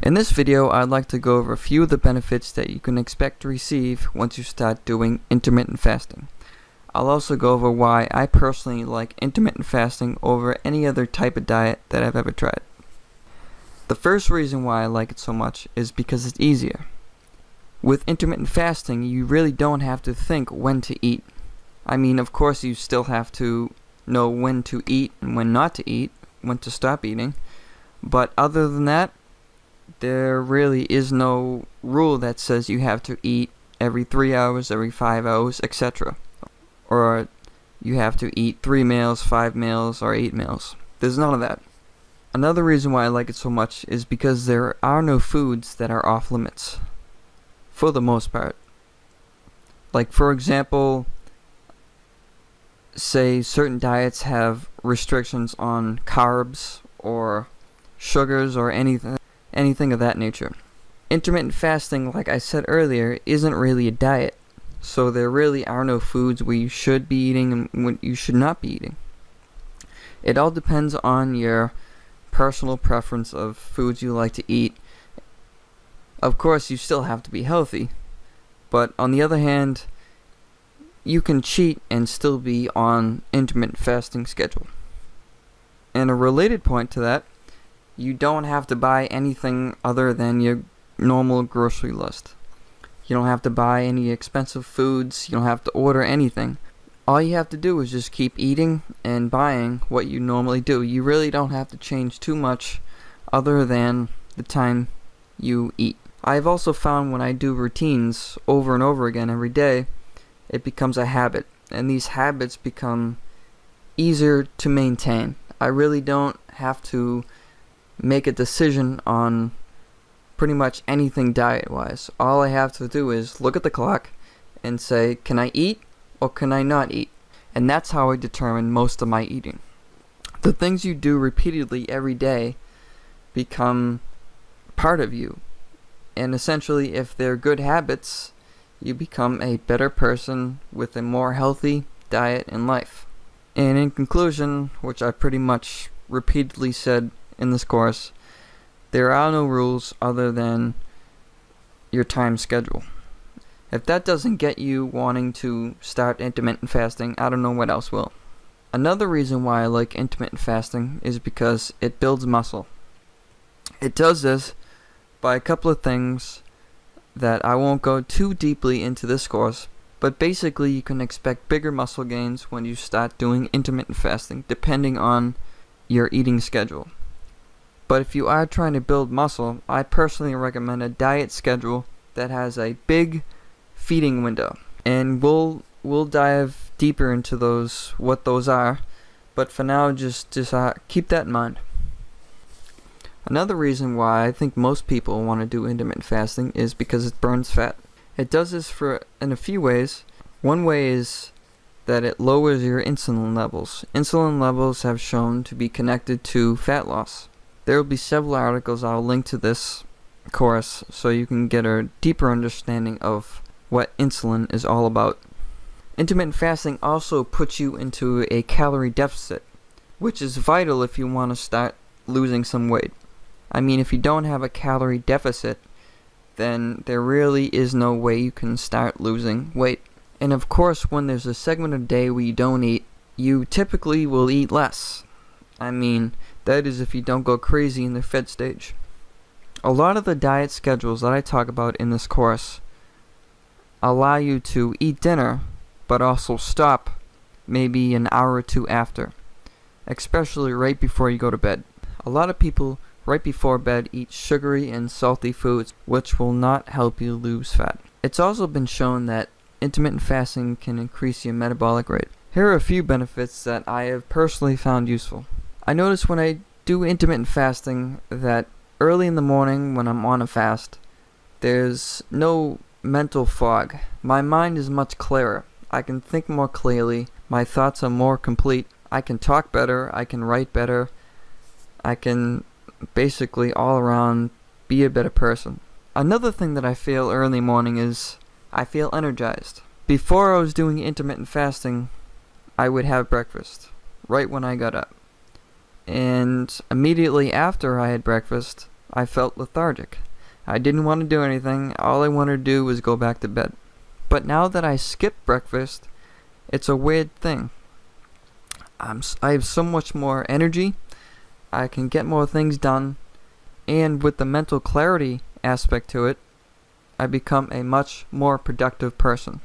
In this video, I'd like to go over a few of the benefits that you can expect to receive once you start doing intermittent fasting. I'll also go over why I personally like intermittent fasting over any other type of diet that I've ever tried. The first reason why I like it so much is because it's easier. With intermittent fasting, you really don't have to think when to eat. I mean, of course you still have to know when to eat and when not to eat, when to stop eating, but other than that, there really is no rule that says you have to eat every 3 hours, every 5 hours, etc. Or you have to eat 3 meals, 5 meals, or 8 meals. There's none of that. Another reason why I like it so much is because there are no foods that are off limits, for the most part. Like, for example, say certain diets have restrictions on carbs or sugars or anything of that nature. Intermittent fasting, like I said earlier, isn't really a diet, so there really are no foods where you should be eating and what you should not be eating. It all depends on your personal preference of foods you like to eat. Of course, you still have to be healthy, but on the other hand, you can cheat and still be on intermittent fasting schedule. And a related point to that, you don't have to buy anything other than your normal grocery list. You don't have to buy any expensive foods, you don't have to order anything. All you have to do is just keep eating and buying what you normally do. You really don't have to change too much other than the time you eat. I've also found when I do routines over and over again every day, it becomes a habit, and these habits become easier to maintain. I really don't have to make a decision on pretty much anything diet-wise. All I have to do is look at the clock and say, can I eat or can I not eat? And that's how I determine most of my eating. The things you do repeatedly every day become part of you. And essentially, if they're good habits, you become a better person with a more healthy diet and life. And in conclusion, which I pretty much repeatedly said in this course, there are no rules other than your time schedule. If that doesn't get you wanting to start intermittent fasting, I don't know what else will. Another reason why I like intermittent fasting is because it builds muscle. It does this by a couple of things that I won't go too deeply into this course, but basically you can expect bigger muscle gains when you start doing intermittent fasting, depending on your eating schedule. But if you are trying to build muscle, I personally recommend a diet schedule that has a big feeding window. And we'll dive deeper into what those are, but for now just keep that in mind. Another reason why I think most people want to do intermittent fasting is because it burns fat. It does this in a few ways. One way is that it lowers your insulin levels. Insulin levels have shown to be connected to fat loss. There will be several articles I'll link to this course so you can get a deeper understanding of what insulin is all about. Intermittent fasting also puts you into a calorie deficit, which is vital if you want to start losing some weight. I mean, if you don't have a calorie deficit, then there really is no way you can start losing weight. And of course, when there's a segment of the day where you don't eat, you typically will eat less. I mean, that is if you don't go crazy in the fed stage. A lot of the diet schedules that I talk about in this course allow you to eat dinner, but also stop maybe an hour or two after, especially right before you go to bed. A lot of people right before bed eat sugary and salty foods, which will not help you lose fat. It's also been shown that intermittent fasting can increase your metabolic rate. Here are a few benefits that I have personally found useful. I notice when I do intermittent fasting that early in the morning when I'm on a fast, there's no mental fog. My mind is much clearer. I can think more clearly. My thoughts are more complete. I can talk better. I can write better. I can basically all around be a better person. Another thing that I feel early morning is I feel energized. Before I was doing intermittent fasting, I would have breakfast right when I got up. And immediately after I had breakfast, I felt lethargic. I didn't want to do anything. All I wanted to do was go back to bed. But now that I skip breakfast, it's a weird thing. I have so much more energy. I can get more things done. And with the mental clarity aspect to it, I become a much more productive person.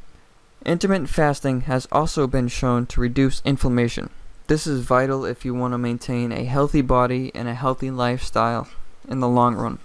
Intermittent fasting has also been shown to reduce inflammation. This is vital if you want to maintain a healthy body and a healthy lifestyle in the long run.